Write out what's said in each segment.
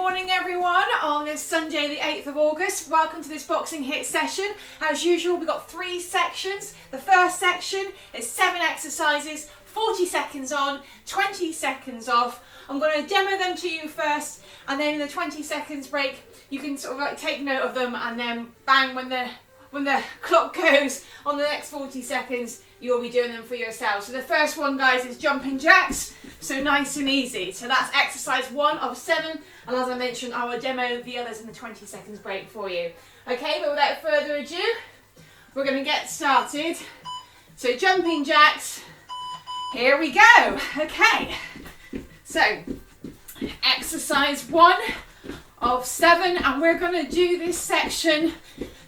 morning everyone on this Sunday the 8th of August. Welcome to this Boxing-HIIT session. As usual, we've got 3 sections. The first section is 7 exercises, 40 seconds on, 20 seconds off. I'm going to demo them to you first, and then in the 20 seconds break you can sort of like take note of them, and then bang, when the clock goes on the next 40 seconds, you'll be doing them for yourself. So the first one, guys, is jumping jacks. So nice and easy. So that's exercise 1 of 7. And as I mentioned, I will demo the others in the 20 seconds break for you. Okay, but without further ado, we're going to get started. So jumping jacks, here we go. Okay, so exercise 1 of 7, and we're going to do this section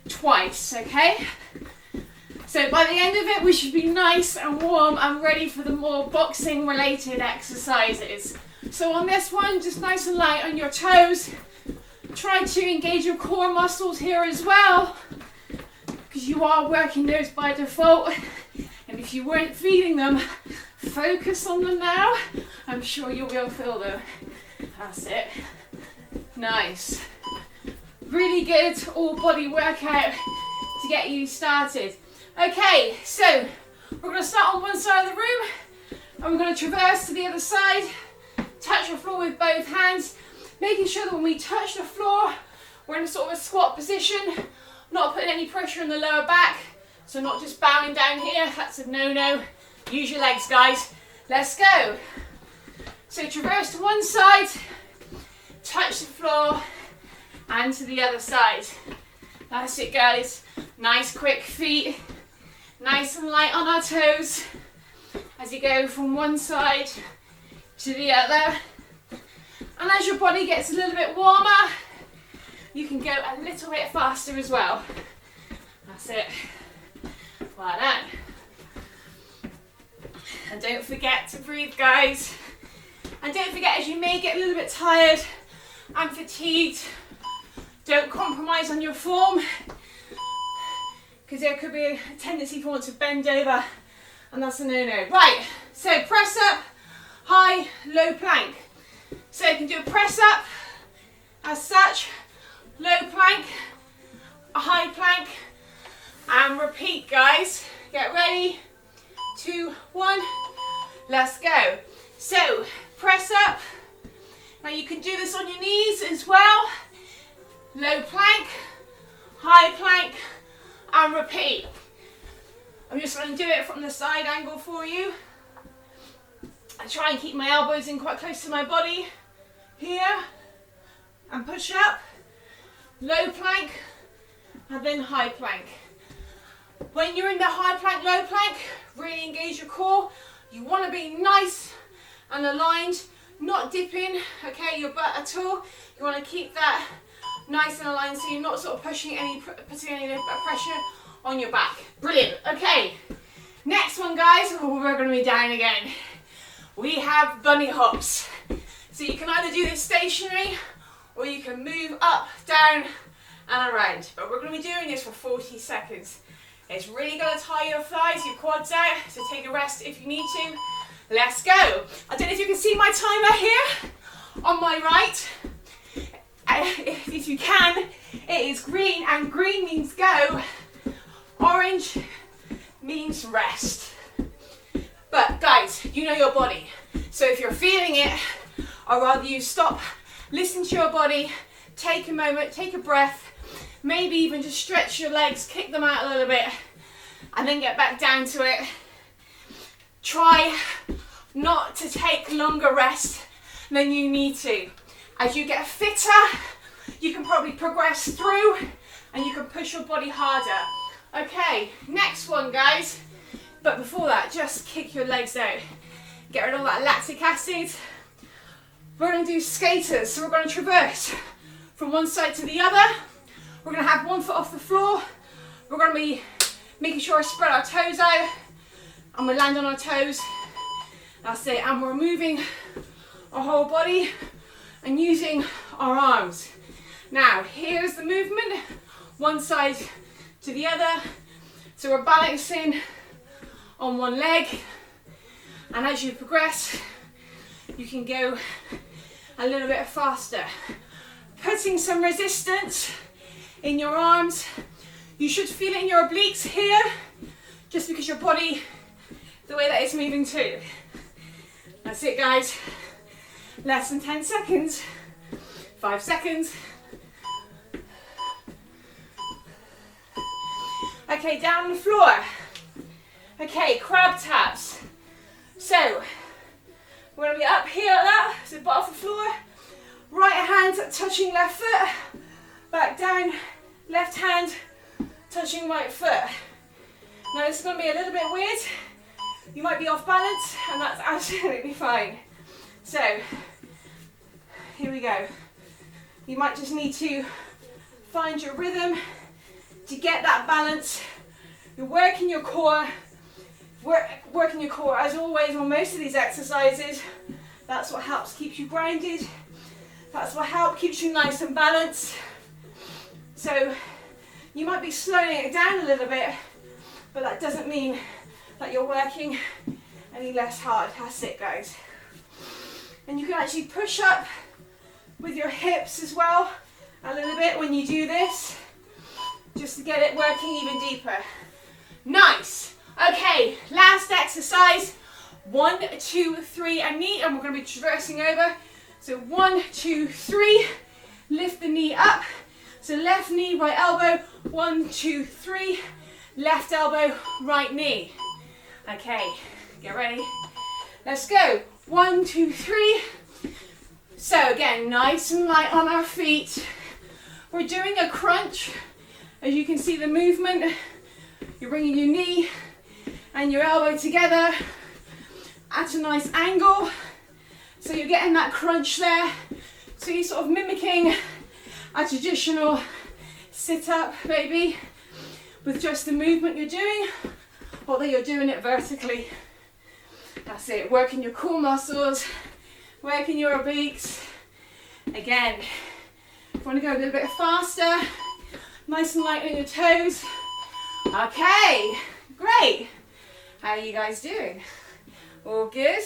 twice, okay? So by the end of it, we should be nice and warm and ready for the more boxing related exercises. So on this one, just nice and light on your toes. Try to engage your core muscles here as well, because you are working those by default. And if you weren't feeling them, focus on them now. I'm sure you will feel them. That's it. Nice. Really good all body workout to get you started. Okay, so we're going to start on one side of the room and we're going to traverse to the other side, touch the floor with both hands, making sure that when we touch the floor, we're in a sort of a squat position, not putting any pressure on the lower back, so not just bowing down here. That's a no-no. Use your legs, guys. Let's go. So traverse to one side, touch the floor, and to the other side. That's it, guys. Nice quick feet. Nice and light on our toes as you go from one side to the other. And as your body gets a little bit warmer, you can go a little bit faster as well. That's it. Like that. And don't forget to breathe, guys. And don't forget, as you may get a little bit tired and fatigued, don't compromise on your form, because there could be a tendency for one to bend over, and that's a no-no. Right, so press up, high, low plank. So you can do a press up as such, low plank, a high plank, and repeat, guys. Get ready, 2, 1, let's go. So press up. Now you can do this on your knees as well. Low plank, high plank, and repeat. I'm just going to do it from the side angle for you. I try and keep my elbows in quite close to my body here, and push up, low plank, and then high plank. When you're in the high plank, low plank, really engage your core. You want to be nice and aligned, not dipping, okay, your butt at all. You want to keep that nice and aligned, so you're not sort of putting any pressure on your back. Brilliant. Okay, next one, guys. Oh, we're going to be down again. We have bunny hops. So you can either do this stationary, or you can move up, down, and around. But we're going to be doing this for 40 seconds. It's really going to tire your thighs, your quads out, so take a rest if you need to. Let's go. I don't know if you can see my timer here on my right. If you can, it is green, and green means go, orange means rest. But guys, you know your body, so if you're feeling it, I'd rather you stop, listen to your body, take a moment, take a breath, maybe even just stretch your legs, kick them out a little bit, and then get back down to it. Try not to take longer rest than you need to. As you get fitter, you can probably progress through and you can push your body harder. Okay, next one, guys. But before that, just kick your legs out. Get rid of all that lactic acid. We're going to do skaters, so we're going to traverse from one side to the other. We're going to have one foot off the floor. We're going to be making sure we spread our toes out, and we land on our toes. That's it, and we're moving our whole body and using our arms. Now, here's the movement, one side to the other. So we're balancing on one leg, and as you progress, you can go a little bit faster. putting some resistance in your arms. You should feel it in your obliques here, just because your body, the way that it's moving too. That's it, guys. Less than 10 seconds. 5 seconds. Okay, down on the floor. Okay, crab taps. So, we're going to be up here like that, so bottom of the floor. Right hand touching left foot. Back down, left hand touching right foot. Now this is going to be a little bit weird. You might be off balance, and that's absolutely fine. So, here we go. You might just need to find your rhythm to get that balance. You're working your core, working your core as always on most of these exercises. That's what helps keep you grounded. That's what helps keeps you nice and balanced. So you might be slowing it down a little bit, but that doesn't mean that you're working any less hard. That's it, guys. And you can actually push up with your hips as well a little bit when you do this, just to get it working even deeper. Nice. Okay, last exercise. 1, 2, 3, and knee, and we're going to be traversing over. So 1, 2, 3, lift the knee up. So left knee, right elbow. 1, 2, 3, left elbow, right knee. Okay, get ready. Let's go. 1, 2, 3. So again, nice and light on our feet. We're doing a crunch. As you can see the movement, you're bringing your knee and your elbow together at a nice angle. So you're getting that crunch there. So you're sort of mimicking a traditional sit-up maybe with just the movement you're doing, although you're doing it vertically. That's it, working your core muscles, working your obliques. Again, if you want to go a little bit faster, nice and light on your toes. Okay, great. How are you guys doing? All good?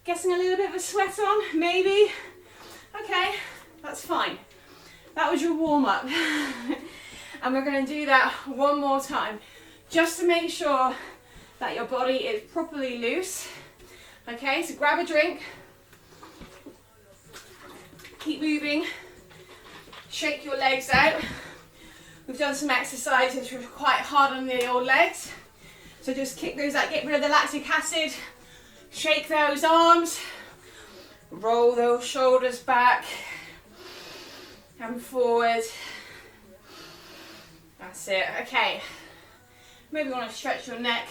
Getting a little bit of a sweat on, maybe? Okay, that's fine. That was your warm-up. And we're going to do that one more time, just to make sure that your body is properly loose. Okay, so grab a drink. Keep moving. Shake your legs out. We've done some exercises which were quite hard on the old legs. So just kick those out, get rid of the lactic acid. Shake those arms. Roll those shoulders back and forward. That's it. Okay. Maybe you want to stretch your neck.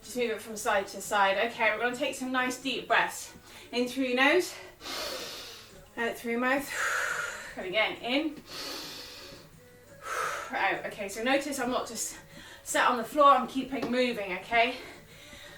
Just move it from side to side. Okay, we're going to take some nice deep breaths. In through your nose. Out through your mouth. And again, in. Out. Okay, so notice I'm not just sat on the floor, I'm keeping moving, okay?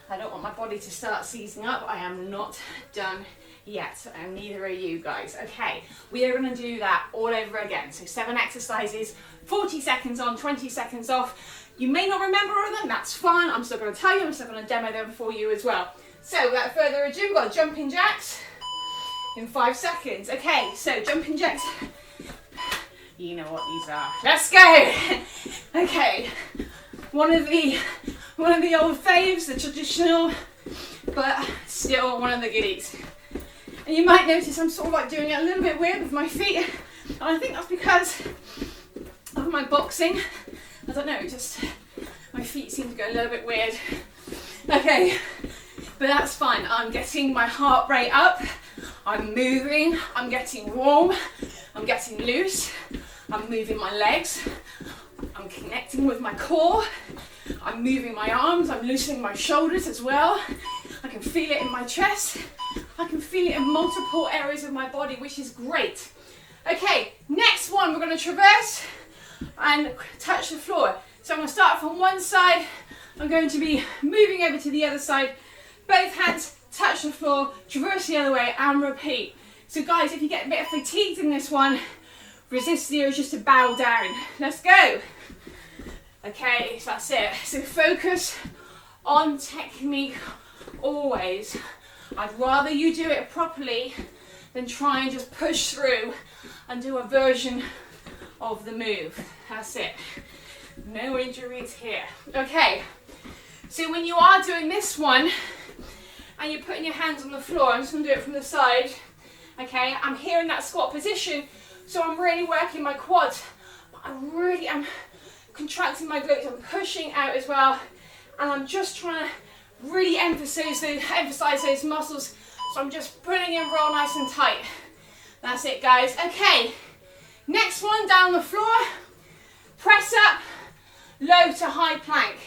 I don't want my body to start seizing up. I am not done yet, and neither are you guys. Okay, we are going to do that all over again. So 7 exercises, 40 seconds on, 20 seconds off. You may not remember all of them, that's fine. I'm still going to tell you, I'm still going to demo them for you as well. So without further ado, we've got jumping jacks in 5 seconds. Okay, so jumping jacks, you know what these are. Let's go. Okay, one of the old faves, the traditional, but still one of the goodies. And you might notice I'm sort of like doing it a little bit weird with my feet. And I think that's because of my boxing. I don't know, just my feet seem to go a little bit weird. Okay, but that's fine. I'm getting my heart rate up. I'm moving. I'm getting warm. I'm getting loose. I'm moving my legs. I'm connecting with my core. I'm moving my arms. I'm loosening my shoulders as well. I can feel it in my chest. I can feel it in multiple areas of my body, which is great. Okay, next one, we're going to traverse and touch the floor. So I'm going to start from one side. I'm going to be moving over to the other side. Both hands touch the floor, traverse the other way, and repeat. So guys, if you get a bit fatigued in this one, resist the urge just to bow down. Let's go. Okay, so that's it. So focus on technique always. I'd rather you do it properly then try and just push through and do a version of the move. That's it. No injuries here. Okay, so when you are doing this one and you're putting your hands on the floor, I'm just going to do it from the side. Okay, I'm here in that squat position, so I'm really working my quads, but I'm contracting my glutes, I'm pushing out as well, and I'm just trying to really emphasize those muscles, so I'm just putting in real nice and tight. That's it, guys. Okay, next one, down the floor, press up, low to high plank.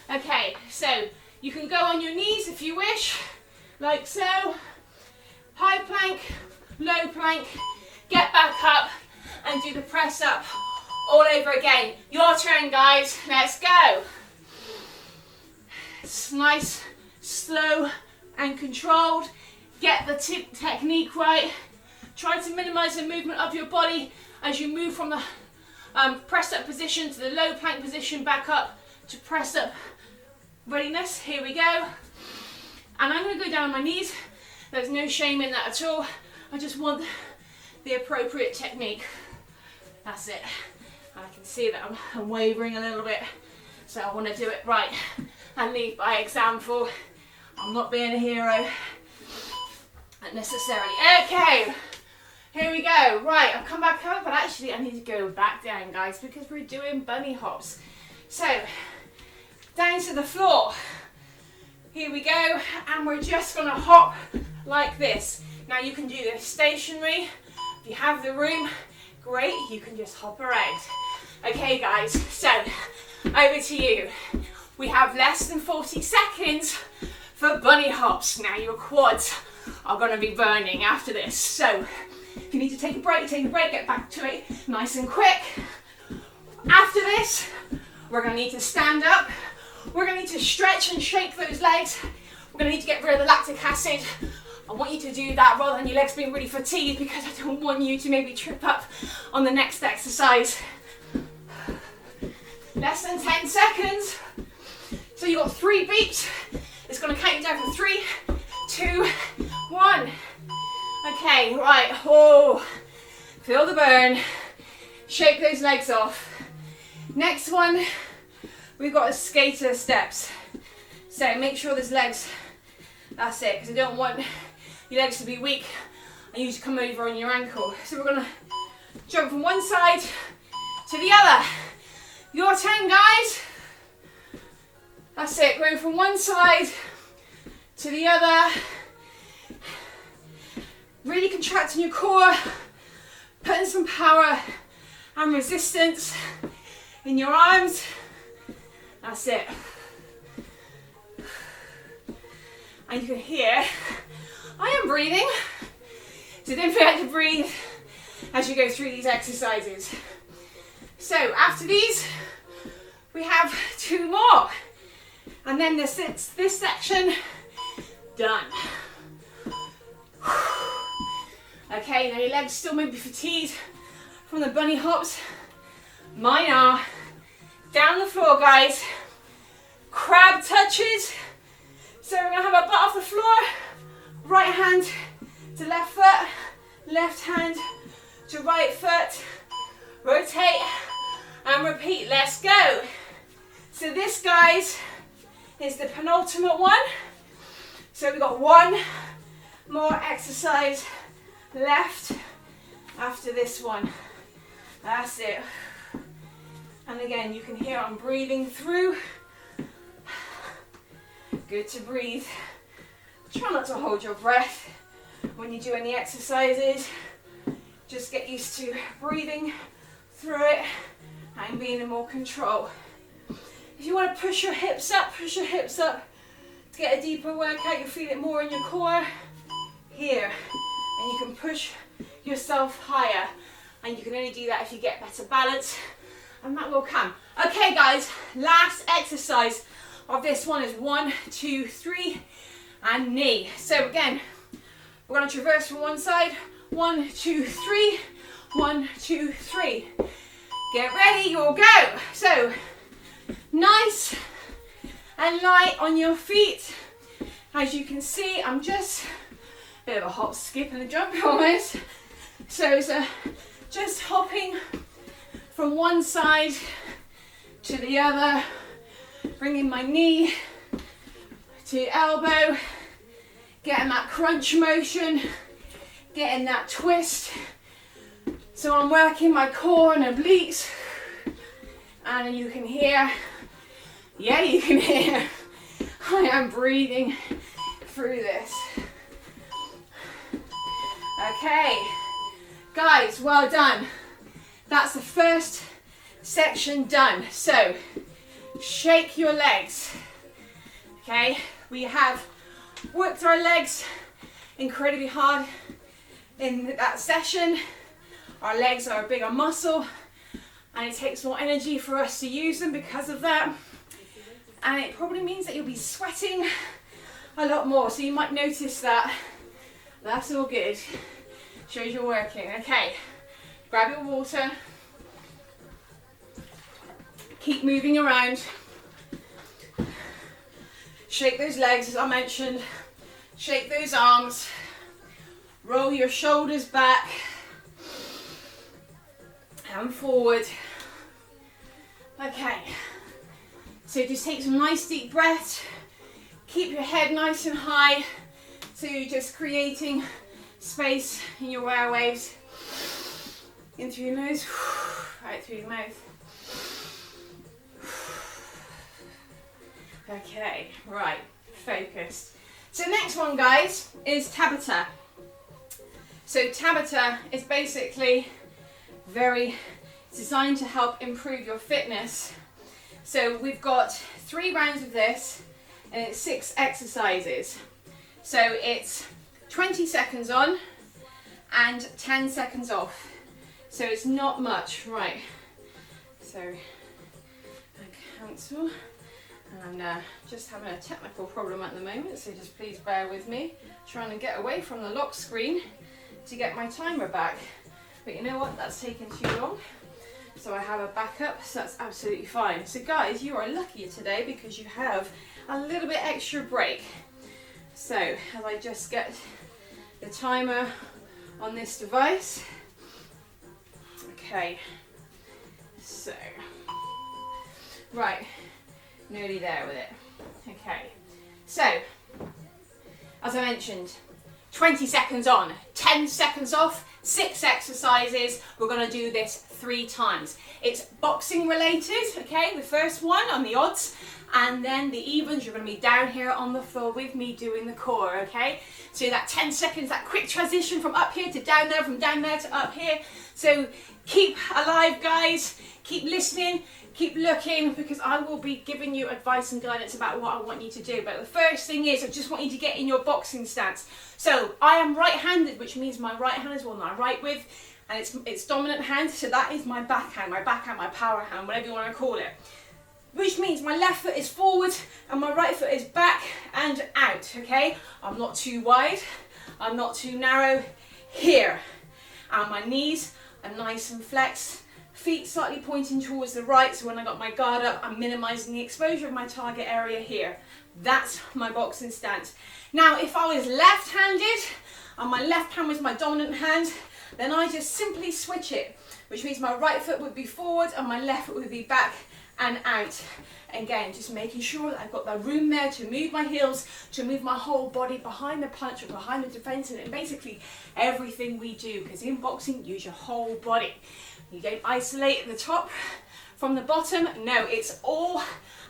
Okay, so you can go on your knees if you wish, like so. High plank, low plank, get back up and do the press up all over again. Your turn, guys, let's go. It's nice, slow and controlled. Get the technique right. Try to minimize the movement of your body as you move from the press up position to the low plank position, back up to press up readiness. Here we go. And I'm going to go down on my knees. There's no shame in that at all. I just want the appropriate technique. That's it. And I can see that I'm wavering a little bit, so I want to do it right and lead by example. I'm not being a hero necessarily. Okay, here we go. Right, I've come back up, but actually I need to go back down, guys, because we're doing bunny hops. So, down to the floor. Here we go, and we're just going to hop like this. Now you can do this stationary. If you have the room, great, you can just hop around. Okay, guys, so over to you. We have less than 40 seconds for bunny hops. Now your quads are going to be burning after this. So if you need to take a break, get back to it nice and quick. After this, we're going to need to stand up. We're going to need to stretch and shake those legs. We're going to need to get rid of the lactic acid. I want you to do that rather than your legs being really fatigued, because I don't want you to maybe trip up on the next exercise. Less than 10 seconds. So you've got 3 beats. It's going to count you down for 3, 2, 1. Okay, right. Oh, feel the burn. Shake those legs off. Next one, we've got skater steps. So make sure there's legs. That's it, because I don't want your legs to be weak and you to come over on your ankle. So we're going to jump from one side to the other. Your turn, guys. That's it, going from one side to the other. Really contracting your core, putting some power and resistance in your arms. That's it. And you can hear I am breathing, so don't forget to breathe as you go through these exercises. So after these, we have 2 more, and then this section done. Okay, now your legs still may be fatigued from the bunny hops. Mine are. Down the floor, guys. Crab touches. So we're going to have our butt off the floor, right hand to left foot, left hand to right foot, rotate and repeat. Let's go. So this, guys, is the penultimate one. So we've got 1 more exercise left after this one. That's it. And again, you can hear I'm breathing through. Good to breathe. Try not to hold your breath when you do any exercises. Just get used to breathing through it and being in more control. If you want to push your hips up to get a deeper workout, you'll feel it more in your core here. And you can push yourself higher. And you can only do that if you get better balance, and that will come. Okay, guys, last exercise of this one is 1, 2, 3, and knee. So again, we're going to traverse from one side. 1, 2, 3. 1, 2, 3. Get ready, you'll go. So nice and light on your feet. As you can see, I'm just bit of a hop, skip and a jump almost. So it's just hopping from one side to the other, bringing my knee to elbow, getting that crunch motion, getting that twist. So I'm working my core and obliques, and you can hear, yeah, you can hear, I am breathing through this. Okay, guys, well done. That's the first section done. So, shake your legs. Okay, we have worked our legs incredibly hard in that session. Our legs are a bigger muscle and it takes more energy for us to use them because of that. And it probably means that you'll be sweating a lot more. So you might notice that. That's all good. Shows you're working. Okay, grab your water. Keep moving around. Shake those legs as I mentioned. Shake those arms. Roll your shoulders back and forward. Okay, so just take some nice deep breaths. Keep your head nice and high. So you're just creating space in your airwaves. In through your nose, out through your mouth. Okay, right, focused. So next one, guys, is Tabata. So Tabata is basically designed to help improve your fitness. So we've got 3 rounds of this and it's 6 exercises. So it's 20 seconds on and 10 seconds off. So it's not much, right? So I cancel. And I'm just having a technical problem at the moment, so just please bear with me. Trying to get away from the lock screen to get my timer back. But you know what, that's taken too long. So I have a backup, so that's absolutely fine. So guys, you are lucky today because you have a little bit extra break. So as I just get the timer on this device. Okay, so, right, nearly there with it. Okay, so, as I mentioned, 20 seconds on, 10 seconds off, 6 exercises. We're going to do this 3 times. It's boxing related, okay, the first one on the odds, and then the evens, you're going to be down here on the floor with me doing the core, okay? So that 10 seconds, that quick transition from up here to down there, from down there to up here. So keep alive, guys, keep listening, keep looking, because I will be giving you advice and guidance about what I want you to do. But the first thing is, I just want you to get in your boxing stance. So I am right-handed, which means my right hand is one that I write with, and it's dominant hand, so that is my backhand, my power hand, whatever you want to call it. Which means my left foot is forward and my right foot is back and out, okay? I'm not too wide, I'm not too narrow here. And my knees are nice and flexed, feet slightly pointing towards the right, so when I got my guard up, I'm minimizing the exposure of my target area here. That's my boxing stance. Now, if I was left-handed and my left hand was my dominant hand, then I just simply switch it, which means my right foot would be forward and my left foot would be back and out. Again, just making sure that I've got the room there to move my heels, to move my whole body behind the punch or behind the defense, and basically everything we do, because in boxing, use your whole body. You don't isolate at the top from the bottom. No, it's all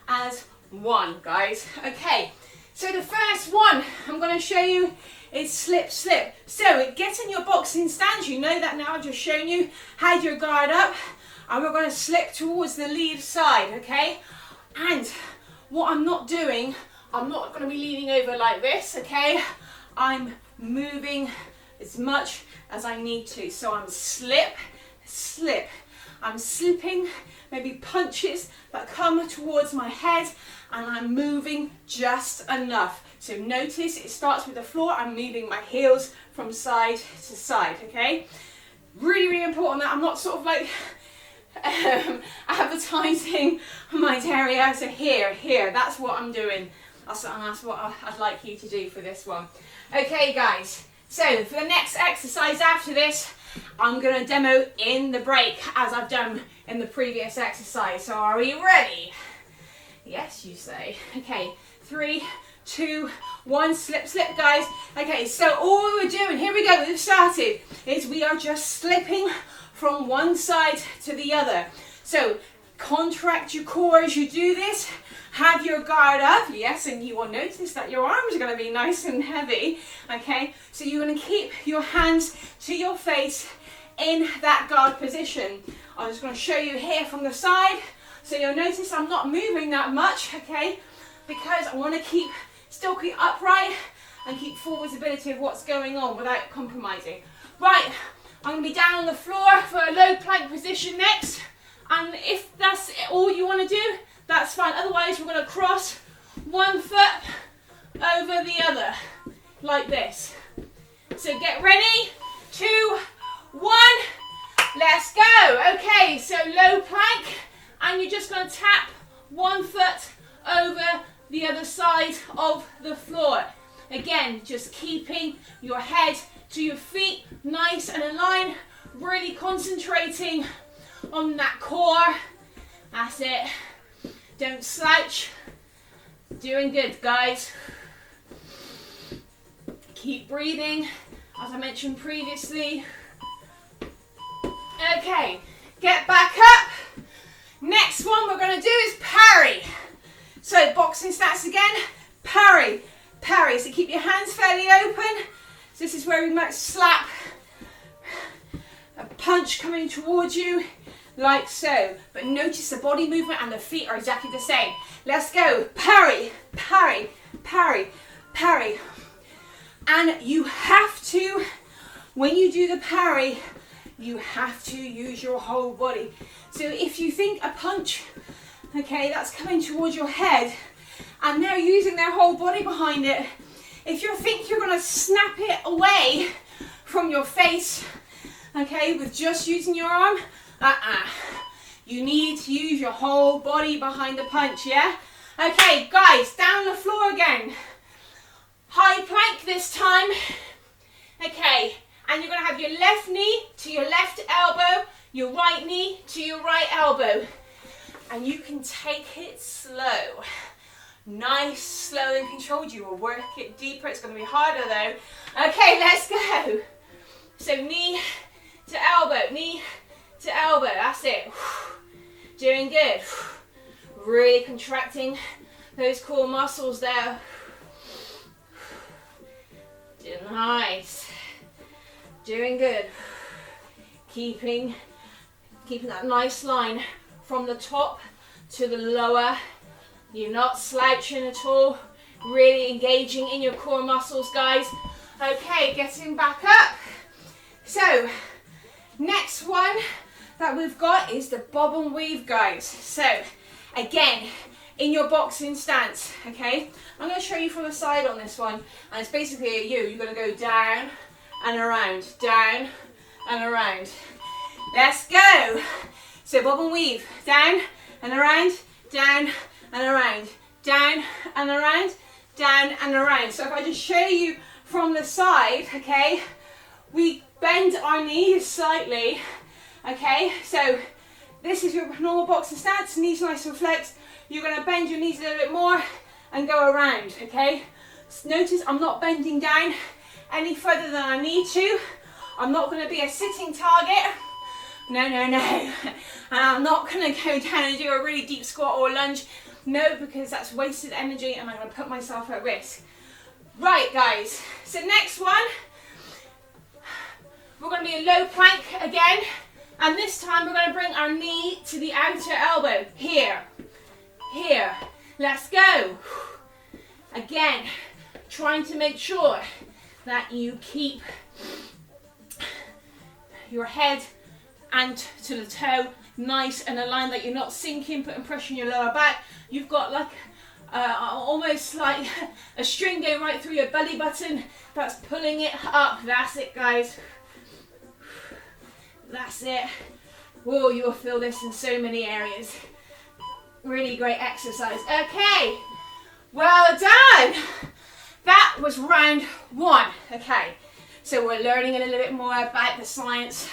as one, guys. Okay, so the first one I'm going to show you is slip, slip. So get in your boxing stance. You know that now. I've just shown you. Had your guard up, and we're going to slip towards the lead side, okay? And what I'm not doing, I'm not going to be leaning over like this, okay? I'm moving as much as I need to. So I'm slip, slip. I'm slipping, maybe punches that come towards my head, and I'm moving just enough. So notice it starts with the floor. I'm moving my heels from side to side, okay? Really, really important that I'm not sort of like advertising my area. So here, that's what I'm doing. That's what I'd like you to do for this one. Okay, guys, So for the next exercise after this, I'm going to demo in the break as I've done in the previous exercise. So are we ready? Yes, you say. Okay, 3, 2, 1, slip, slip, guys. Okay, so all we're doing, here we go, we've started, is we are just slipping from one side to the other. So contract your core as you do this. Have your guard up, yes, and you will notice that your arms are going to be nice and heavy, okay? So you're going to keep your hands to your face in that guard position. I'm just going to show you here from the side. So you'll notice I'm not moving that much, okay? Because I want to still keep upright and keep full visibility of what's going on without compromising. Right, I'm going to be down on the floor for a low plank position next. And if that's all you want to do, that's fine. Otherwise, we're going to cross one foot over the other, like this. So get ready, 2, 1, let's go. Okay, so low plank, and you're just going to tap one foot over the other side of the floor. Again, just keeping your head to your feet, nice and aligned, really concentrating on that core. That's it. Don't slouch. Doing good, guys. Keep breathing, as I mentioned previously. Okay, get back up. Next one we're going to do is parry. So boxing stance again, parry, parry. So keep your hands fairly open. So this is where we might slap a punch coming towards you, like so. But notice the body movement and the feet are exactly the same. Let's go. Parry, parry, parry, parry. And you have to, when you do the parry, you have to use your whole body. So if you think a punch, okay, that's coming towards your head and they're using their whole body behind it, if you think you're going to snap it away from your face, okay, with just using your arm, you need to use your whole body behind the punch, yeah? Okay, guys, down the floor again. High plank this time. Okay, and you're going to have your left knee to your left elbow, your right knee to your right elbow. And you can take it slow. Nice, slow and controlled. You will work it deeper. It's going to be harder though. Okay, let's go. So knee to elbow, knee to elbow. That's it. Doing good. Really contracting those core muscles there. Nice. Doing good. Keeping that nice line from the top to the lower. You're not slouching at all. Really engaging in your core muscles, guys. Okay, getting back up. So, next one that we've got is the bob and weave, guys. So, again, in your boxing stance, okay? I'm going to show you from the side on this one, and it's basically a U. You're going to go down and around, down and around. Let's go. So bob and weave, down and around, down and around, down and around, down and around. So if I just show you from the side, okay, we bend our knees slightly, okay? So this is your normal boxing stance, knees nice and flexed. You're going to bend your knees a little bit more and go around, okay? Notice I'm not bending down any further than I need to. I'm not going to be a sitting target. No, no, no. And I'm not going to go down and do a really deep squat or lunge. No, because that's wasted energy and I'm going to put myself at risk. Right, guys. So next one, we're going to be a low plank again. And this time we're going to bring our knee to the outer elbow. Here. Here. Let's go. Again, trying to make sure that you keep your head and to the toe nice and aligned, that you're not sinking, putting pressure on your lower back. You've got like almost like a string going right through your belly button that's pulling it up. That's it, guys. That's it. Whoa, you'll feel this in so many areas. Really great exercise. Okay, well done. That was round one. Okay, So we're learning a little bit more about the science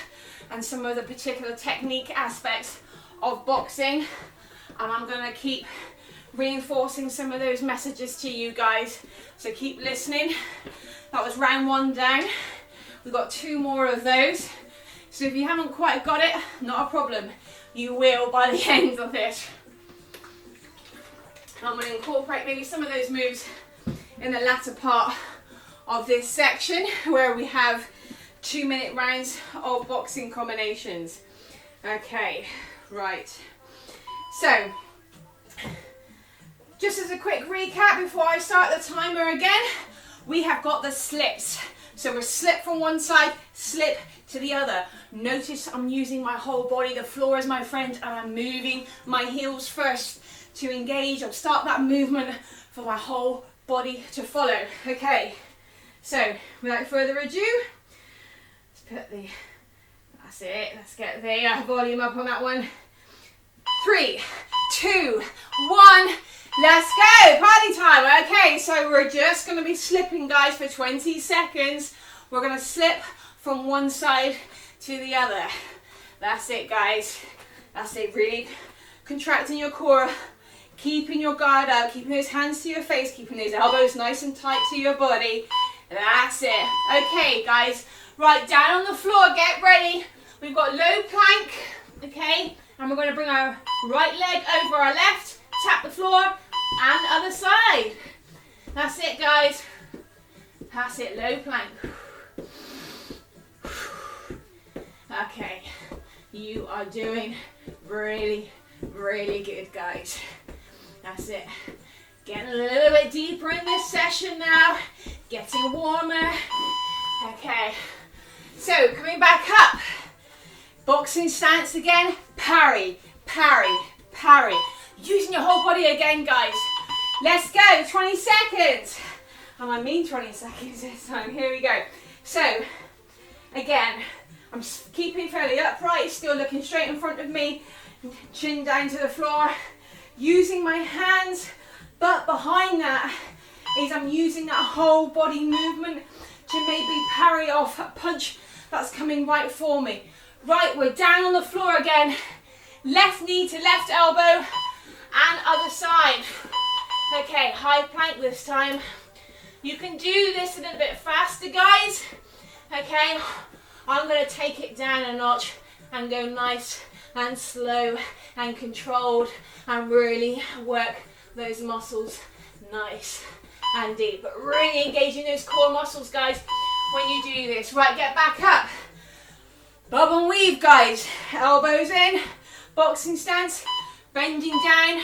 and some of the particular technique aspects of boxing. And I'm going to keep reinforcing some of those messages to you guys. So keep listening. That was round 1 down. We've got 2 more of those. So if you haven't quite got it, not a problem. You will by the end of this. I'm going to incorporate maybe some of those moves in the latter part of this section where we have 2-minute rounds of boxing combinations. Okay, right. So, just as a quick recap before I start the timer again, we have got the slips. So we're slip from one side, slip to the other. Notice I'm using my whole body. The floor is my friend, and I'm moving my heels first to engage or start that movement for my whole body to follow. Okay, so without further ado, let's put the, that's it, let's get the volume up on that one. 3, 2, 1, let's go, party time. Okay, so we're just going to be slipping, guys, for 20 seconds. We're going to slip from one side to the other. That's it, guys. That's it, really contracting your core, keeping your guard up, keeping those hands to your face, keeping those elbows nice and tight to your body. That's it. Okay, guys, right, down on the floor, get ready. We've got low plank, okay, and we're going to bring our right leg over our left, tap the floor, and other side. That's it, guys. That's it, low plank. Okay, you are doing really, really good, guys. That's it. Getting a little bit deeper in this session now. Getting warmer. Okay, so coming back up. Boxing stance again. Parry, parry, parry. Using your whole body again, guys. Let's go, 20 seconds. And I mean 20 seconds this time. Here we go. So, again, I'm keeping fairly upright, still looking straight in front of me, chin down to the floor, using my hands, but behind that is I'm using that whole body movement to maybe parry off a punch that's coming right for me. Right, we're down on the floor again, left knee to left elbow, and other side. Okay, high plank this time. You can do this a little bit faster, guys. Okay, I'm going to take it down a notch and go nice and slow and controlled and really work those muscles nice and deep. But really engaging those core muscles, guys, when you do this. Right, get back up. Bob and weave, guys. Elbows in, boxing stance, bending down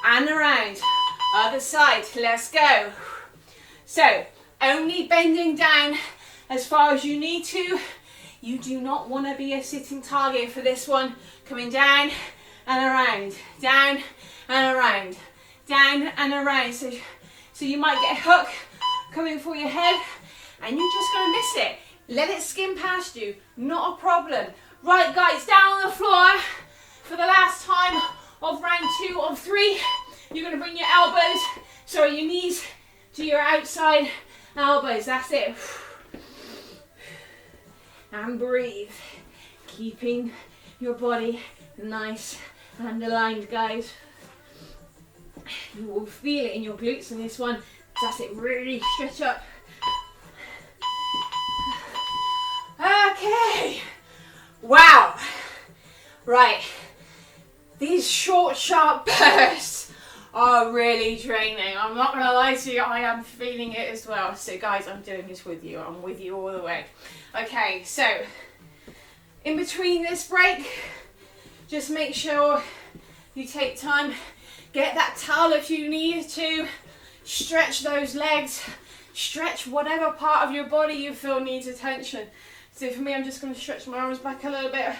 and around. Other side, let's go. So, only bending down as far as you need to. You do not want to be a sitting target for this one. Coming down and around, down and around, down and around. So you might get a hook coming for your head and you're just going to miss it. Let it skim past you, not a problem. Right, guys, down on the floor for the last time of round 2 of 3. You're going to bring your your knees to your outside elbows. That's it. And breathe, keeping your body nice and aligned, guys. You will feel it in your glutes in this one. That's it, really stretch up. Okay, wow, right, these short, sharp bursts are really draining. I'm not going to lie to you, I am feeling it as well. So guys, I'm doing this with you. I'm with you all the way. Okay, so in between this break, just make sure you take time, get that towel if you need to, stretch those legs, stretch whatever part of your body you feel needs attention. So for me, I'm just going to stretch my arms back a little bit.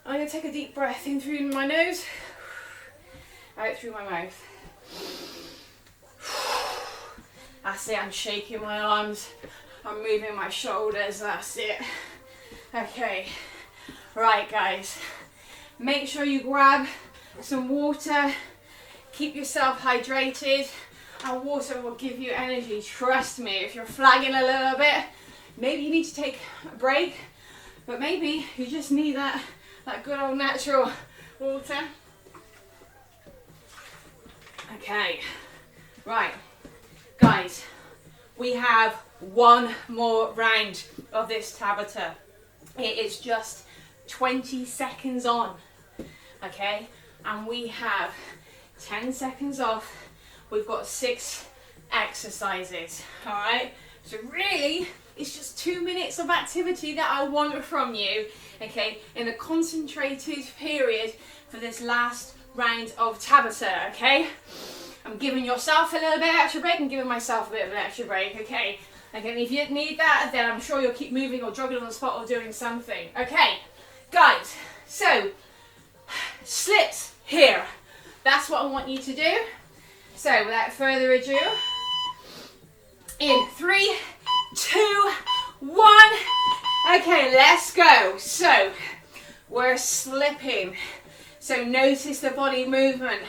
I'm going to take a deep breath in through my nose, out through my mouth. That's it, I'm shaking my arms, I'm moving my shoulders, that's it. Okay, right guys, make sure you grab some water, keep yourself hydrated, and water will give you energy. Trust me, if you're flagging a little bit, Maybe you need to take a break, but maybe you just need that good old natural water. Okay, right, guys, we have one more round of this Tabata. It is just 20 seconds on, okay, and we have 10 seconds off. We've got 6 exercises, all right? So really, it's just 2 minutes of activity that I want from you, okay, in a concentrated period for this last round of Tabata, okay? I'm giving yourself a little bit of extra break and giving myself a bit of an extra break, okay? Okay, if you need that, then I'm sure you'll keep moving or jogging on the spot or doing something. Okay, guys, so splits here. That's what I want you to do. So without further ado, in 3, 2, 1. Okay, let's go. So we're slipping. So notice the body movement.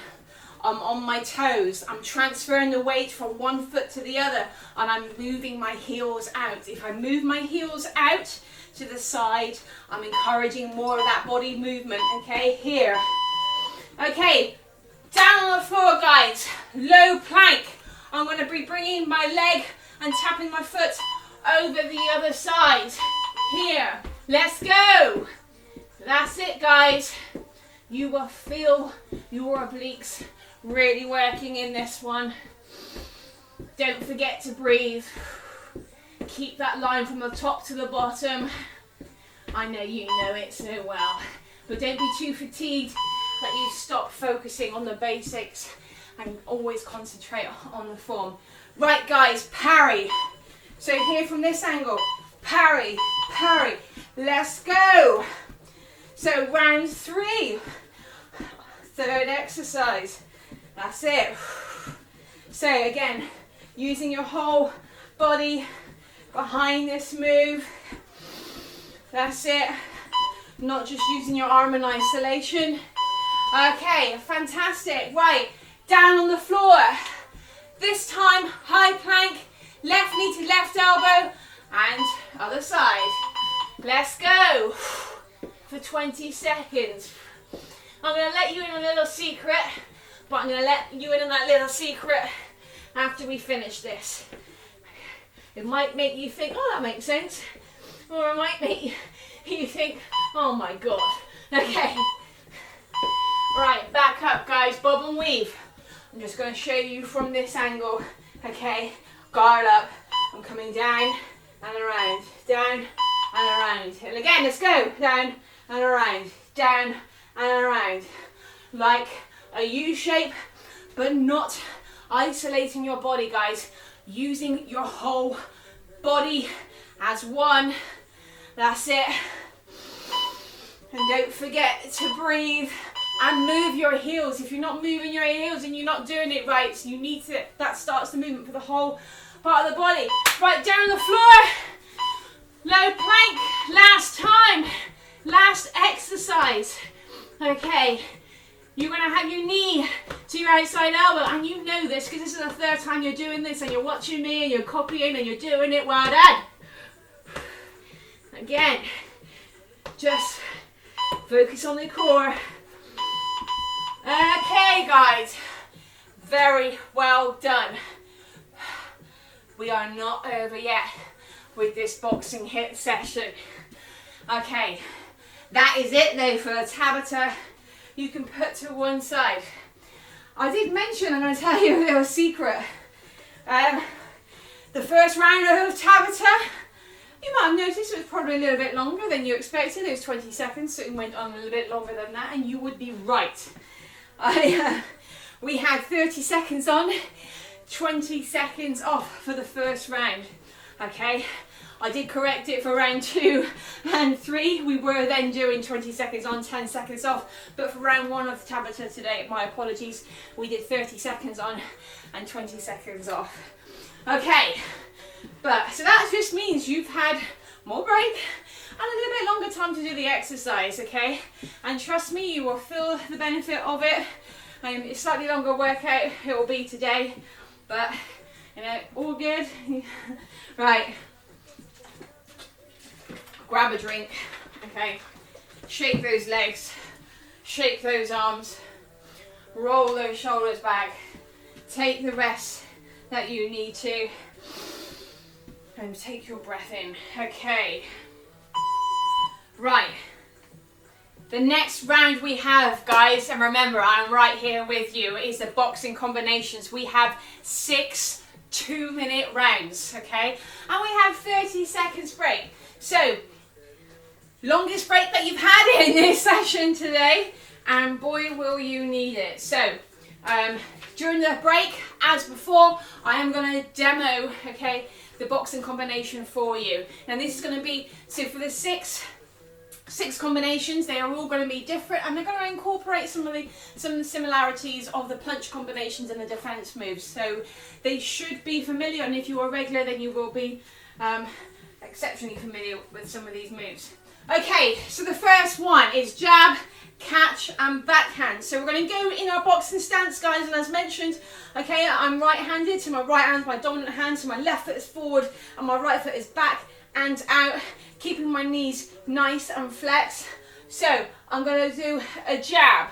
I'm on my toes. I'm transferring the weight from one foot to the other, and I'm moving my heels out. If I move my heels out to the side, I'm encouraging more of that body movement. Okay, here. Okay, down on the floor, guys. Low plank. I'm going to be bringing my leg and tapping my foot over the other side. Here. Let's go. That's it, guys. You will feel your obliques really working in this one. Don't forget to breathe. Keep that line from the top to the bottom. I know you know it so well, but don't be too fatigued that you stop focusing on the basics and always concentrate on the form. Right, guys, parry. So here from this angle, parry, parry. Let's go. So round 3, third exercise. That's it. So again, using your whole body behind this move. That's it. Not just using your arm in isolation. Okay, fantastic. Right, down on the floor. This time, high plank, left knee to left elbow, and other side. Let's go for 20 seconds. I'm going to let you in a little secret, but I'm going to let you in on that little secret after we finish this. It might make you think, oh, that makes sense. Or it might make you think, oh my God. Okay. Right, back up, guys. Bob and weave. I'm just going to show you from this angle. Okay. Guard up. I'm coming down and around. Down and around. And again, let's go. Down and around. Down and around. Like a U shape, but not isolating your body, guys. Using your whole body as one. That's it. And don't forget to breathe and move your heels. If you're not moving your heels and you're not doing it right, so you need to, that starts the movement for the whole part of the body. Right, down on the floor. Low plank. Last time. Last exercise. Okay. You're going to have your knee to your outside elbow, and you know this because this is the third time you're doing this and you're watching me and you're copying and you're doing it. Well done. Again, just focus on the core. Okay, guys, very well done. We are not over yet with this Boxing-HIIT session. Okay, that is it though for the Tabata. You can put to one side. I did mention, I'm going to tell you a little secret. The first round of Tabata, you might have noticed it was probably a little bit longer than you expected. It was 20 seconds, so it went on a little bit longer than that, and you would be right. We had 30 seconds on, 20 seconds off for the first round. Okay, I did correct it for round 2 and 3. We were then doing 20 seconds on, 10 seconds off. But for round 1 of the Tabata today, my apologies, we did 30 seconds on and 20 seconds off. Okay, but so that just means you've had more break and a little bit longer time to do the exercise, okay? And trust me, you will feel the benefit of it. It's slightly longer workout, it will be today, but you know, all good. Right. grab a drink, okay? Shake those legs, shake those arms, roll those shoulders back, take the rest that you need to, and take your breath in. Okay. Right. The next round we have, guys, and remember, I'm right here with you, is the boxing combinations. We have 6 2-minute rounds, okay? And we have 30 seconds break. So, longest break that you've had in this session today, and boy will you need it. So, during the break, as before, I am going to demo, okay, the boxing combination for you. Now this is going to be, so for the six combinations, they are all going to be different, and they're going to incorporate some of the similarities of the punch combinations and the defense moves. So they should be familiar, and if you are regular, then you will be exceptionally familiar with some of these moves. Okay, so the first one is jab, catch and backhand. So we're going to go in our boxing stance, guys, and as mentioned, okay, I'm right-handed, so my right hand is my dominant hand, so my left foot is forward and my right foot is back and out, keeping my knees nice and flexed. So I'm going to do a jab,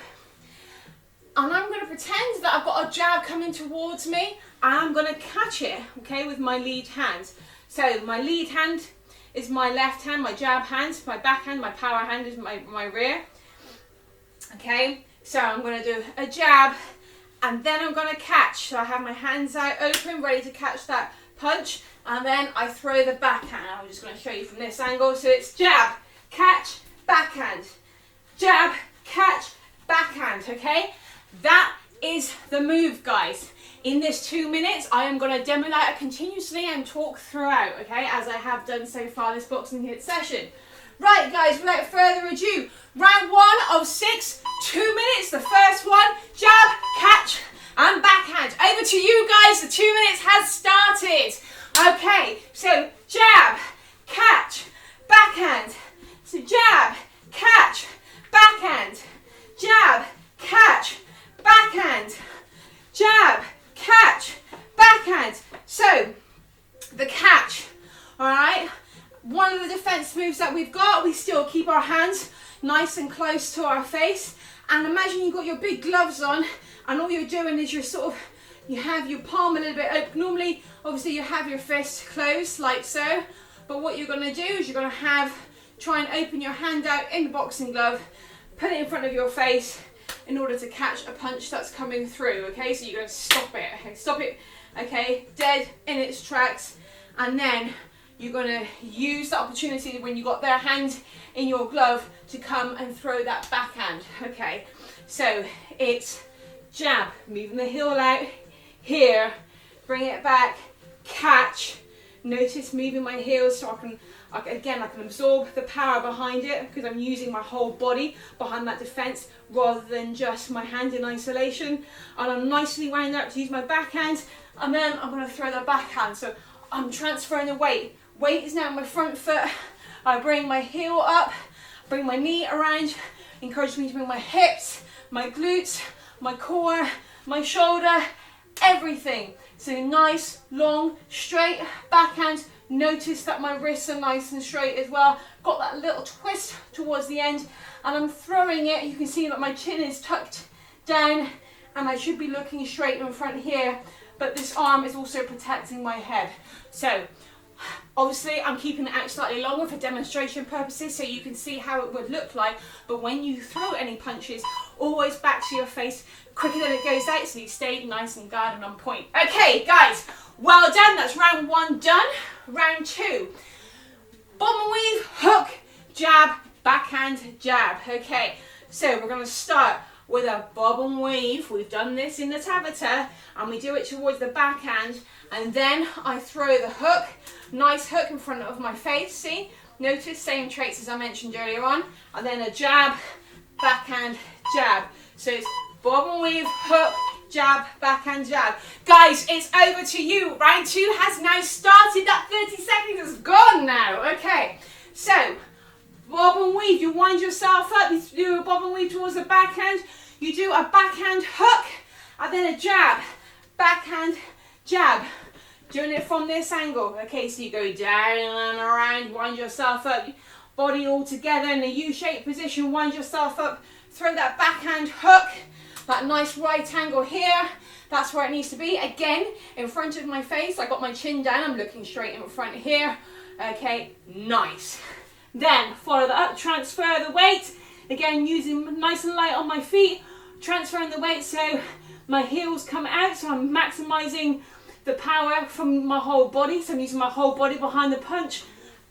and I'm going to pretend that I've got a jab coming towards me, and I'm going to catch it, okay, with my lead hand. So my lead hand is my left hand, my jab hand, my backhand, my power hand is my rear. Okay, so I'm going to do a jab, and then I'm going to catch. So I have my hands out open, ready to catch that punch, and then I throw the backhand. I'm just going to show you from this angle. So it's jab, catch, backhand, jab, catch, backhand, okay? That is the move, guys. In this 2 minutes, I am going to demo that continuously and talk throughout, okay, as I have done so far this Boxing-HIIT session. Right, guys, without further ado, round 1 of 6, 2 minutes. The first one, jab, catch, and backhand. Over to you, guys. The 2 minutes has started. Okay, so jab, catch, backhand. So jab, catch, backhand. Jab, catch, backhand. Jab, catch, backhand. So, the catch, all right? One of the defense moves that we've got, we still keep our hands nice and close to our face, and imagine you've got your big gloves on, and all you're doing is you have your palm a little bit open. Normally, obviously, you have your fist closed like so, but what you're going to do is you're going to try and open your hand out in the boxing glove, put it in front of your face in order to catch a punch that's coming through, okay? So you're going to stop it, okay? Stop it, okay, dead in its tracks, and then you're going to use the opportunity when you got their hand in your glove to come and throw that backhand. Okay, so it's jab, moving the heel out here, bring it back, catch. Notice moving my heels so I can absorb the power behind it because I'm using my whole body behind that defense rather than just my hand in isolation. And I'm nicely wound up to use my backhand, and then I'm going to throw the backhand. So I'm transferring the weight. Weight is now on my front foot. I bring my heel up, bring my knee around, encourage me to bring my hips, my glutes, my core, my shoulder, everything. So nice, long, straight backhand. Notice that my wrists are nice and straight as well. Got that little twist towards the end, and I'm throwing it. You can see that my chin is tucked down, and I should be looking straight in front here, but this arm is also protecting my head. So obviously I'm keeping it out slightly longer for demonstration purposes so you can see how it would look like, but when you throw any punches, always back to your face quicker than it goes out, so you stay nice and guarded on point. Okay guys, well done. That's round 1 done. Round 2, bomb and weave, hook, jab, backhand, jab. Okay, so we're going to start with a bob and weave. We've done this in the Tabata, and we do it towards the backhand, and then I throw the hook, nice hook in front of my face, see? Notice, same traits as I mentioned earlier on, and then a jab, backhand, jab. So it's bob and weave, hook, jab, backhand, jab. Guys, it's over to you. Round 2 has now started. That 30 seconds is gone now. Okay, so bob and weave, you wind yourself up, you do a bob and weave towards the backhand, you do a backhand hook, and then a jab, backhand, jab. Doing it from this angle. Okay, so you go down and around, wind yourself up, body all together in a U-shaped position. Wind yourself up, throw that backhand hook, that nice right angle here. That's where it needs to be. Again, in front of my face, I got my chin down, I'm looking straight in front here. Okay, nice. Then follow that up, transfer the weight. Again, using nice and light on my feet, transferring the weight so my heels come out, so I'm maximizing the power from my whole body. So I'm using my whole body behind the punch.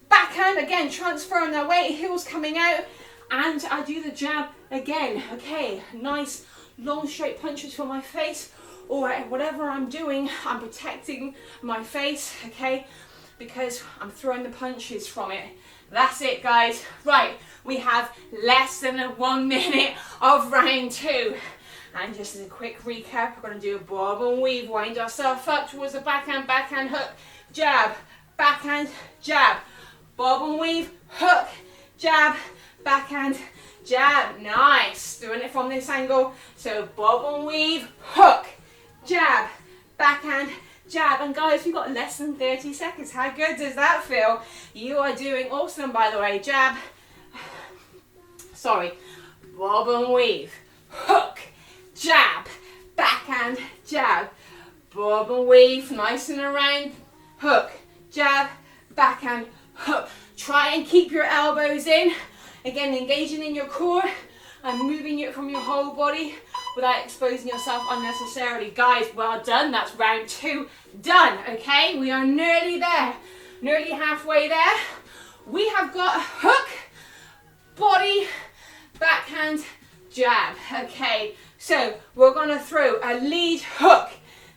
Backhand, again, transferring that weight, heels coming out, and I do the jab again. Okay, nice long straight punches for my face, or whatever I'm doing, I'm protecting my face, okay, because I'm throwing the punches from it. That's it, guys. Right, we have less than 1 minute of round 2. And just as a quick recap, we're going to do a bob and weave, wind ourselves up towards the backhand, backhand hook, jab, backhand, jab, bob and weave, hook, jab, backhand, jab. Nice. Doing it from this angle. So bob and weave, hook, jab, backhand, jab. And guys, we've got less than 30 seconds. How good does that feel? You are doing awesome, by the way. Jab, sorry, bob and weave, hook, jab, backhand, jab, bob and weave, nice and around, hook, jab, backhand, hook. Try and keep your elbows in. Again, engaging in your core and moving it from your whole body without exposing yourself unnecessarily. Guys, well done. That's round 2 done, okay? We are nearly there, nearly halfway there. We have got a hook, body, backhand, jab, okay? So we're going to throw a lead hook,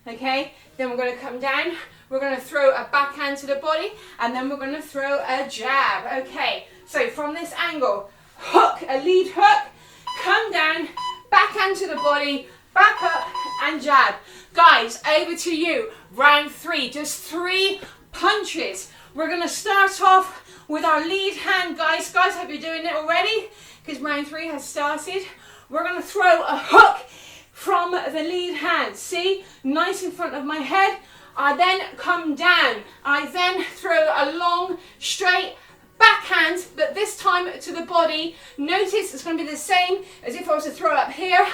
okay? Then we're going to come down. We're going to throw a backhand to the body, and then we're going to throw a jab, okay? So from this angle, hook, a lead hook, come down, backhand to the body, back up, and jab. Guys, over to you. Round 3, just 3 punches. We're going to start off with our lead hand, guys. Guys, hope you're doing it already, because round 3 has started. We're going to throw a hook from the lead hand. See, nice in front of my head. I then come down. I then throw a long, straight backhand, but this time to the body. Notice it's going to be the same as if I was to throw up here,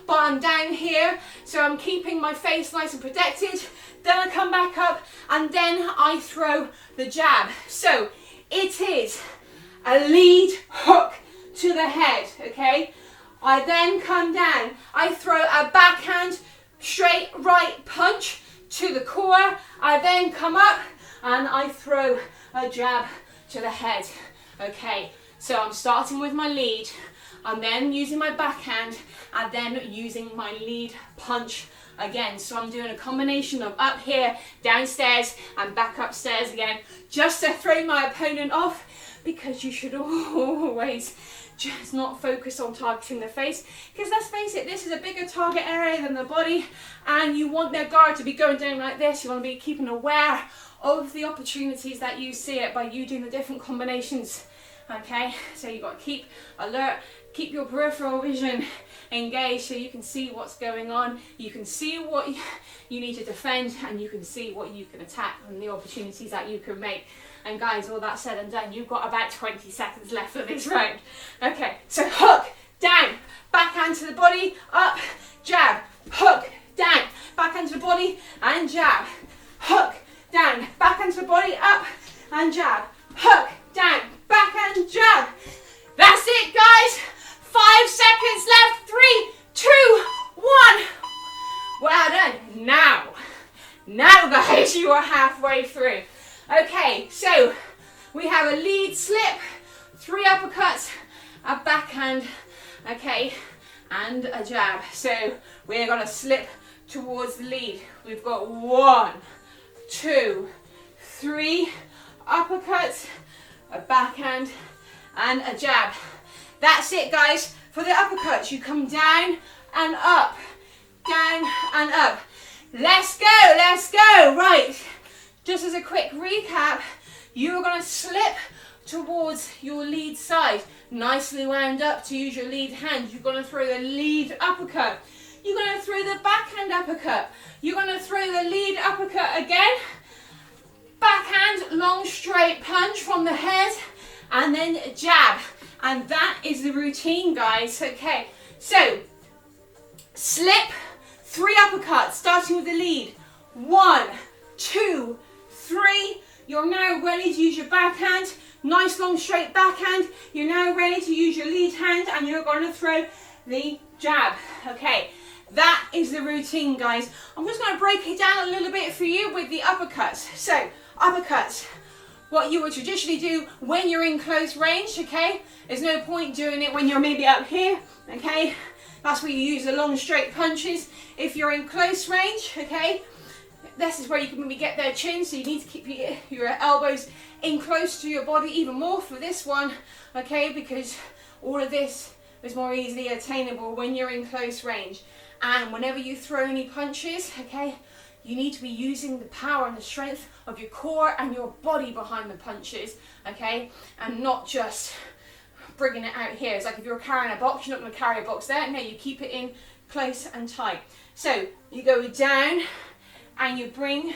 but I'm down here, so I'm keeping my face nice and protected. Then I come back up, and then I throw the jab. So it is a lead hook to the head, okay? I then come down, I throw a backhand straight right punch to the core. I then come up and I throw a jab to the head. Okay, so I'm starting with my lead, I'm then using my backhand, and then using my lead punch again. So I'm doing a combination of up here, downstairs, and back upstairs again, just to throw my opponent off, because you should always just not focus on targeting the face, because let's face it, this is a bigger target area than the body, and you want their guard to be going down like this. You want to be keeping aware of the opportunities that you see it by you doing the different combinations, okay? So you've got to keep alert, keep your peripheral vision engaged so you can see what's going on, you can see what you need to defend, and you can see what you can attack and the opportunities that you can make. And guys, all that said and done, you've got about 20 seconds left of this round. Okay, so hook, down, backhand to the body, up, jab, hook, down, backhand to the body, and jab, hook, down, backhand to the body, up, and jab, hook, down, backhand, jab. That's it, guys. 5 seconds left. 3, 2, 1. Well done. Now, guys, you are halfway through. Okay, so we have a lead slip, 3 uppercuts, a backhand, okay, and a jab. So we're going to slip towards the lead. We've got 1, 2, 3 uppercuts, a backhand, and a jab. That's it, guys. For the uppercuts, you come down and up, down and up. Let's go. Right. Just as a quick recap, you're going to slip towards your lead side, nicely wound up to use your lead hand. You're going to throw the lead uppercut. You're going to throw the backhand uppercut. You're going to throw the lead uppercut again. Backhand, long straight punch from the head, and then jab. And that is the routine, guys. Okay, so slip, 3 uppercuts, starting with the lead. 1, 2, 3. You're now ready to use your backhand. Nice long straight backhand. You're now ready to use your lead hand, and you're going to throw the jab. Okay, that is the routine, guys. I'm just going to break it down a little bit for you with the uppercuts. So, uppercuts, what you would traditionally do when you're in close range, okay? There's no point doing it when you're maybe up here, okay? That's where you use the long straight punches. If you're in close range, okay, this is where you can maybe get their chin, so you need to keep your elbows in close to your body even more for this one, okay? Because all of this is more easily attainable when you're in close range. And whenever you throw any punches, okay, you need to be using the power and the strength of your core and your body behind the punches, okay? And not just bringing it out here. It's like if you're carrying a box, you're not going to carry a box there. No, you keep it in close and tight. So you go down and you bring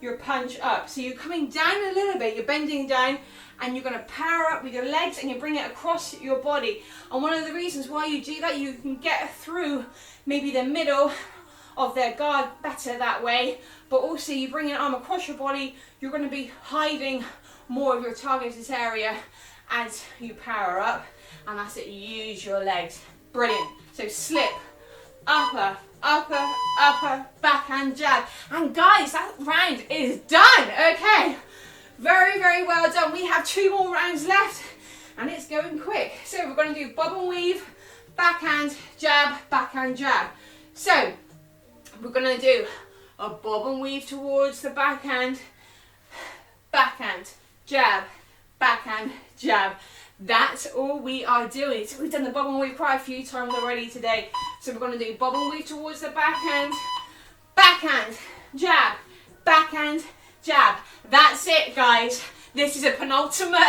your punch up. So you're coming down a little bit, you're bending down, and you're going to power up with your legs and you bring it across your body. And one of the reasons why you do that, you can get through maybe the middle of their guard better that way, but also you bring your arm across your body, you're going to be hiding more of your targeted area as you power up, and that's it, use your legs. Brilliant. So slip, upper, upper, upper, backhand jab. And guys, that round is done. Okay, very, very well done. We have 2 more rounds left and it's going quick. So we're going to do bob and weave, backhand jab, backhand jab. So we're going to do a bob and weave towards the backhand, backhand jab, backhand jab. That's all we are doing. So we've done the bob and weave quite a few times already today. So we're going to do bob and weave towards the backhand, backhand jab, backhand jab. That's it, guys. This is a penultimate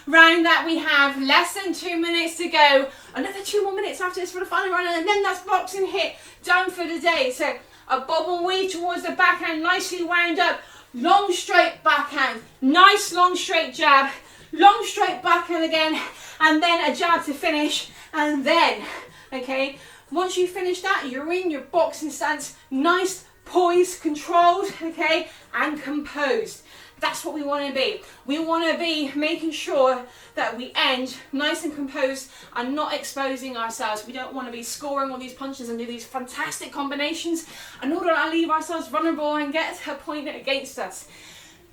round that we have. Less than 2 minutes to go. Another 2 more minutes after this for the final round, and then that's Boxing-HIIT done for the day. So a bob and weave towards the backhand, nicely wound up. Long straight backhand, nice long straight jab, long straight backhand again, and then a jab to finish. And then, okay, once you finish that, you're in your boxing stance, nice, poised, controlled, okay, and composed. That's what we want to be. We want to be making sure that we end nice and composed and not exposing ourselves. We don't want to be scoring all these punches and do these fantastic combinations in order to leave ourselves vulnerable and get a point against us.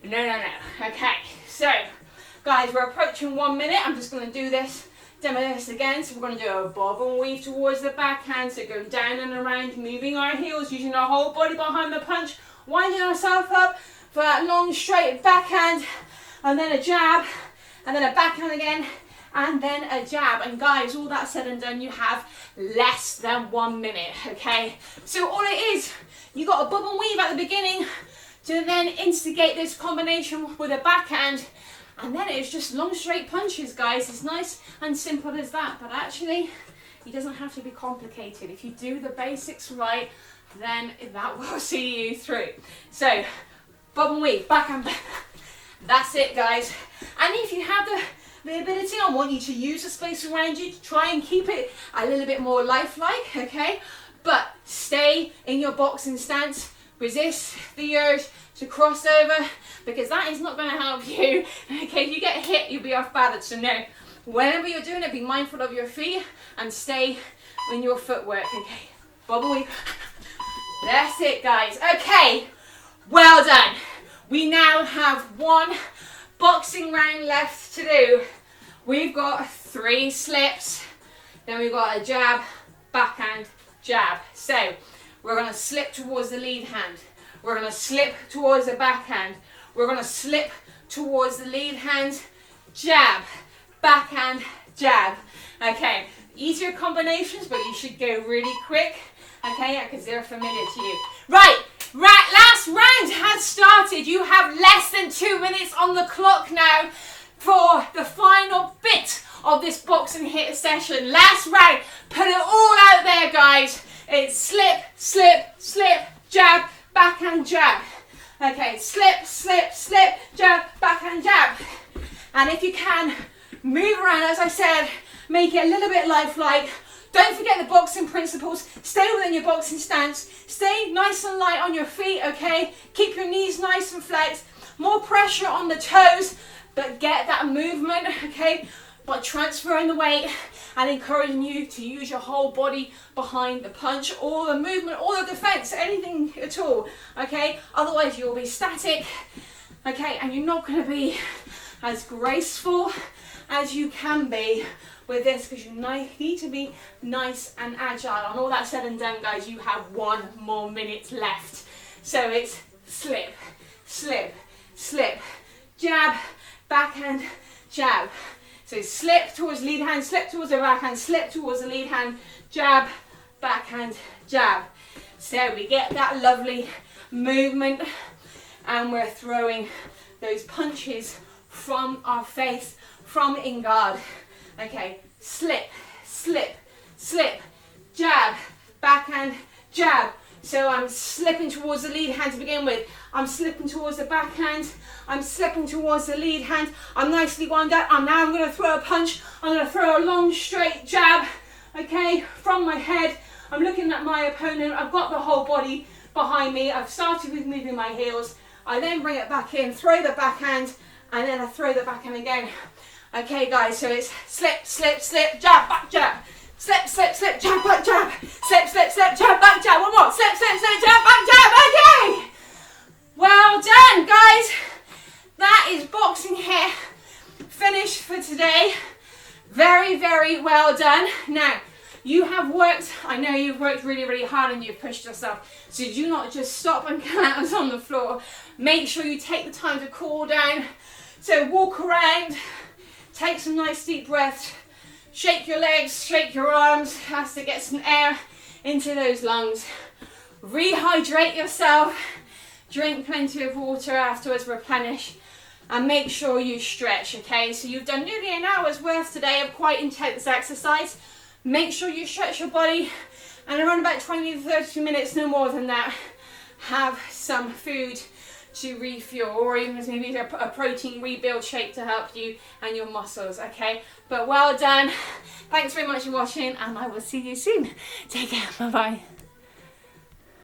No, no, no. Okay, so guys, we're approaching 1 minute. I'm just going to do this, demo this again. So we're going to do a bob and weave towards the backhand. So go down and around, moving our heels, using our whole body behind the punch, winding ourselves up for that long straight backhand, and then a jab, and then a backhand again, and then a jab. And guys, all that said and done, you have less than 1 minute, okay? So all it is, you got a bob and weave at the beginning to then instigate this combination with a backhand, and then it's just long straight punches, guys. It's nice and simple as that, but actually, it doesn't have to be complicated. If you do the basics right, then that will see you through. So, bob and weave, backhand, backhand. That's it, guys. And if you have the ability, I want you to use the space around you to try and keep it a little bit more lifelike, okay? But stay in your boxing stance. Resist the urge to cross over, because that is not going to help you. Okay, if you get hit, you'll be off balance. So no, whenever you're doing it, be mindful of your feet and stay in your footwork. Okay, bob and weave. That's it, guys. Okay. Well done. We now have 1 boxing round left to do. We've got 3 slips, then we've got a jab, backhand, jab. So we're going to slip towards the lead hand. We're going to slip towards the backhand. We're going to slip towards the lead hand, jab, backhand, jab. Okay, easier combinations, but you should go really quick, okay, because they're familiar to you. Right. Right, last round has started. You have less than 2 minutes on the clock now for the final bit of this Boxing-HIIT session. Last round, put it all out there, guys. It's slip, slip, slip, jab, backhand, jab. Okay, slip, slip, slip, jab, backhand, jab. And if you can, Move around, as I said, make it a little bit lifelike. Don't forget the boxing principles. Stay within your boxing stance. Stay nice and light on your feet, okay? Keep your knees nice and flexed. More pressure on the toes, but get that movement, okay? By transferring the weight and encouraging you to use your whole body behind the punch or the movement or the defense, anything at all, okay? Otherwise you'll be static, okay? And you're not gonna be as graceful as you can be with this, because you need to be nice and agile. And all that said and done, guys, you have 1 more minute left. So it's slip, slip, slip, jab, backhand, jab. So slip towards lead hand, slip towards the backhand, slip towards the lead hand, jab, backhand, jab. So we get that lovely movement and we're throwing those punches from our face, from in guard. Okay, slip, slip, slip, jab, backhand, jab. So I'm slipping towards the lead hand to begin with. I'm slipping towards the backhand. I'm slipping towards the lead hand. I'm nicely wound up. Now I'm going to throw a punch. I'm going to throw a long straight jab, okay, from my head. I'm looking at my opponent. I've got the whole body behind me. I've started with moving my heels. I then bring it back in, throw the backhand, and then I throw the backhand again. Okay, guys, so it's slip, slip, slip, jab, back, jab. Slip, slip, slip, jab, back, jab. Slip, slip, slip, jab, back, jab. One more. Slip, slip, slip, jab, back, jab. Okay. Well done, guys. That is Boxing-HIIT finished for today. Very, very well done. Now, you have worked, I know you've worked really, really hard and you've pushed yourself. So do not just stop and collapse on the floor. Make sure you take the time to cool down. So walk around. Take some nice deep breaths, shake your legs, shake your arms, has to get some air into those lungs. Rehydrate yourself, drink plenty of water afterwards, replenish, and make sure you stretch, okay? So you've done nearly an hour's worth today of quite intense exercise. Make sure you stretch your body, and around about 20 to 30 minutes, no more than that, have some food to refuel, or even maybe a protein rebuild shake to help you and your muscles, okay? But well done. Thanks very much for watching, and I will see you soon. Take care. Bye-bye.